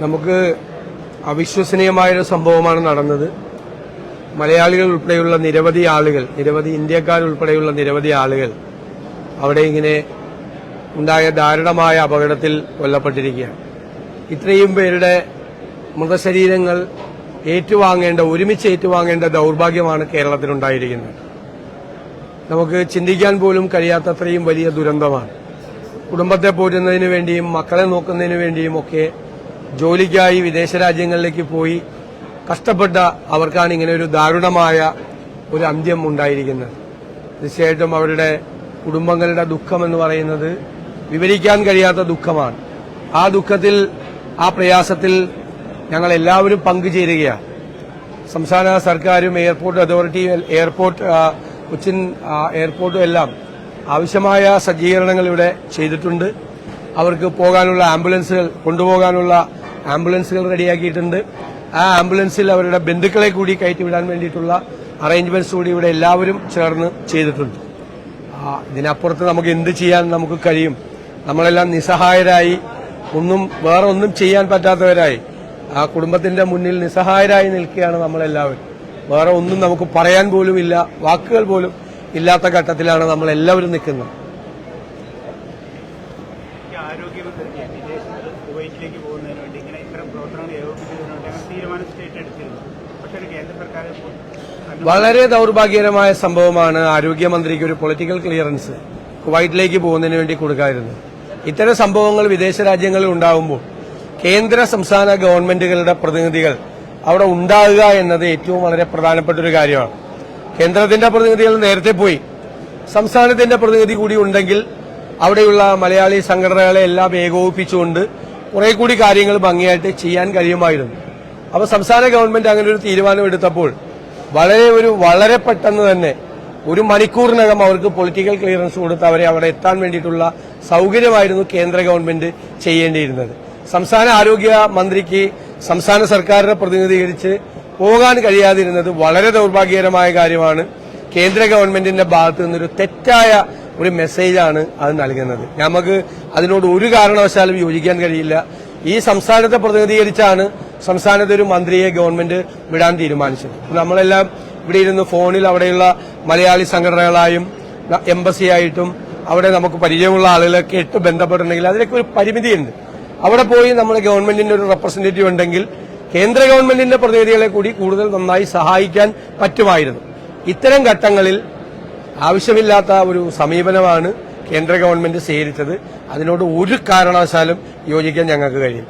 നമുക്ക് അവിശ്വസനീയമായൊരു സംഭവമാണ് നടന്നത്. മലയാളികൾ ഉൾപ്പെടെയുള്ള നിരവധി ഇന്ത്യക്കാരുൾപ്പെടെയുള്ള നിരവധി ആളുകൾ അവിടെ ഇങ്ങനെ ഉണ്ടായ ദാരുണമായ അപകടത്തിൽ കൊല്ലപ്പെട്ടിരിക്കുകയാണ്. ഇത്രയും പേരുടെ മൃതശരീരങ്ങൾ ഒരുമിച്ച് ഏറ്റുവാങ്ങേണ്ട ദൌർഭാഗ്യമാണ് കേരളത്തിലുണ്ടായിരിക്കുന്നത്. നമുക്ക് ചിന്തിക്കാൻ പോലും കഴിയാത്തത്രയും വലിയ ദുരന്തമാണ്. കുടുംബത്തെ പോറ്റുന്നതിനു വേണ്ടിയും മക്കളെ നോക്കുന്നതിനു വേണ്ടിയും ഒക്കെ ജോലിക്കായി വിദേശ രാജ്യങ്ങളിലേക്ക് പോയി കഷ്ടപ്പെട്ട അവർക്കാണ് ഇങ്ങനെ ഒരു ദാരുണമായ ഒരു അന്ത്യം ഉണ്ടായിരിക്കുന്നത്. തീർച്ചയായിട്ടും അവരുടെ കുടുംബങ്ങളുടെ ദുഃഖമെന്ന് പറയുന്നത് വിവരിക്കാൻ കഴിയാത്ത ദുഃഖമാണ്. ആ ദുഃഖത്തിൽ, ആ പ്രയാസത്തിൽ ഞങ്ങൾ എല്ലാവരും പങ്കുചേരുകയാണ്. സംസ്ഥാന സർക്കാരും എയർപോർട്ട് അതോറിറ്റിയും കൊച്ചിൻ എയർപോർട്ടും എല്ലാം ആവശ്യമായ സജ്ജീകരണങ്ങൾ ഇവിടെ ചെയ്തിട്ടുണ്ട്. അവർക്ക് കൊണ്ടുപോകാനുള്ള ആംബുലൻസുകൾ റെഡിയാക്കിയിട്ടുണ്ട്. ആ ആംബുലൻസിൽ അവരുടെ ബന്ധുക്കളെ കൂടി കയറ്റിവിടാൻ വേണ്ടിയിട്ടുള്ള അറേഞ്ച്മെന്റ്സ് കൂടി ഇവിടെ എല്ലാവരും ചേർന്ന് ചെയ്തിട്ടുണ്ട്. ഇതിനപ്പുറത്ത് നമുക്ക് എന്ത് ചെയ്യാൻ നമുക്ക് കഴിയും? നമ്മളെല്ലാം നിസ്സഹായരായി, വേറെ ഒന്നും ചെയ്യാൻ പറ്റാത്തവരായി ആ കുടുംബത്തിന്റെ മുന്നിൽ നിസ്സഹായരായി നിൽക്കുകയാണ് നമ്മളെല്ലാവരും. വേറെ ഒന്നും നമുക്ക് പറയാൻ പോലും ഇല്ല, വാക്കുകൾ പോലും ഇല്ലാത്ത ഘട്ടത്തിലാണ് നമ്മളെല്ലാവരും നിൽക്കുന്നത്. വളരെ ദൌർഭാഗ്യകരമായ സംഭവമാണ്. ആരോഗ്യമന്ത്രിക്ക് ഒരു പൊളിറ്റിക്കൽ ക്ലിയറൻസ് കുവൈറ്റിലേക്ക് പോകുന്നതിന് വേണ്ടി കൊടുക്കാതിരുന്നത്. ഇത്തരം സംഭവങ്ങൾ വിദേശ രാജ്യങ്ങളിൽ ഉണ്ടാകുമ്പോൾ കേന്ദ്ര സംസ്ഥാന ഗവൺമെന്റുകളുടെ പ്രതിനിധികൾ അവിടെ ഉണ്ടാകുക എന്നത് ഏറ്റവും വളരെ പ്രധാനപ്പെട്ട ഒരു കാര്യമാണ്. കേന്ദ്രത്തിന്റെ പ്രതിനിധികൾ നേരത്തെ പോയി, സംസ്ഥാനത്തിന്റെ പ്രതിനിധി കൂടി ഉണ്ടെങ്കിൽ അവിടെയുള്ള മലയാളി സംഘടനകളെ എല്ലാം ഏകോപിപ്പിച്ചുകൊണ്ട് കുറെ കൂടി കാര്യങ്ങൾ ഭംഗിയായിട്ട് ചെയ്യാൻ കഴിയുമായിരുന്നു. അപ്പോൾ സംസ്ഥാന ഗവൺമെന്റ് അങ്ങനെ ഒരു തീരുമാനമെടുത്തപ്പോൾ വളരെ പെട്ടെന്ന് തന്നെ 1 മണിക്കൂറിനകം അവർക്ക് പൊളിറ്റിക്കൽ ക്ലിയറൻസ് കൊടുത്ത് അവരെ അവിടെ എത്താൻ വേണ്ടിയിട്ടുള്ള സൌകര്യമായിരുന്നു കേന്ദ്ര ഗവൺമെന്റ് ചെയ്യേണ്ടിയിരുന്നത്. സംസ്ഥാന ആരോഗ്യ മന്ത്രിക്ക് സംസ്ഥാന സർക്കാരിനെ പ്രതിനിധീകരിച്ച് പോകാൻ കഴിയാതിരുന്നത് വളരെ ദൌർഭാഗ്യകരമായ കാര്യമാണ്. കേന്ദ്ര ഗവൺമെന്റിന്റെ ഭാഗത്തു നിന്നൊരു തെറ്റായ ഒരു മെസ്സേജാണ് അത് നൽകുന്നത്. നമുക്ക് അതിനോട് ഒരു കാരണവശാലും യോജിക്കാൻ കഴിയില്ല. ഈ സംസ്ഥാനത്തെ പ്രതിനിധീകരിച്ചാണ് സംസ്ഥാനത്തെ ഒരു മന്ത്രിയെ ഗവൺമെന്റ് വിടാൻ തീരുമാനിച്ചത്. നമ്മളെല്ലാം ഇവിടെ ഇരുന്ന് ഫോണിൽ അവിടെയുള്ള മലയാളി സംഘടനകളായും എംബസിയായിട്ടും അവിടെ നമുക്ക് പരിചയമുള്ള ആളുകളൊക്കെ ഇട്ട് ബന്ധപ്പെട്ടിട്ടുണ്ടെങ്കിൽ അതിലൊക്കെ ഒരു പരിമിതിയുണ്ട്. അവിടെ പോയി നമ്മുടെ ഗവൺമെന്റിന്റെ ഒരു റെപ്രസെന്റേറ്റീവ് ഉണ്ടെങ്കിൽ കേന്ദ്ര ഗവൺമെന്റിന്റെ പ്രതിനിധികളെ കൂടി കൂടുതൽ നന്നായി സഹായിക്കാൻ പറ്റുമായിരുന്നു. ഇത്തരം ഘട്ടങ്ങളിൽ ആവശ്യമില്ലാത്ത ഒരു സമീപനമാണ് കേന്ദ്ര ഗവൺമെന്റ് സ്വീകരിച്ചത്. അതിനോട് ഒരു കാരണവശാലും യോജിക്കാൻ ഞങ്ങൾക്ക് കഴിയും.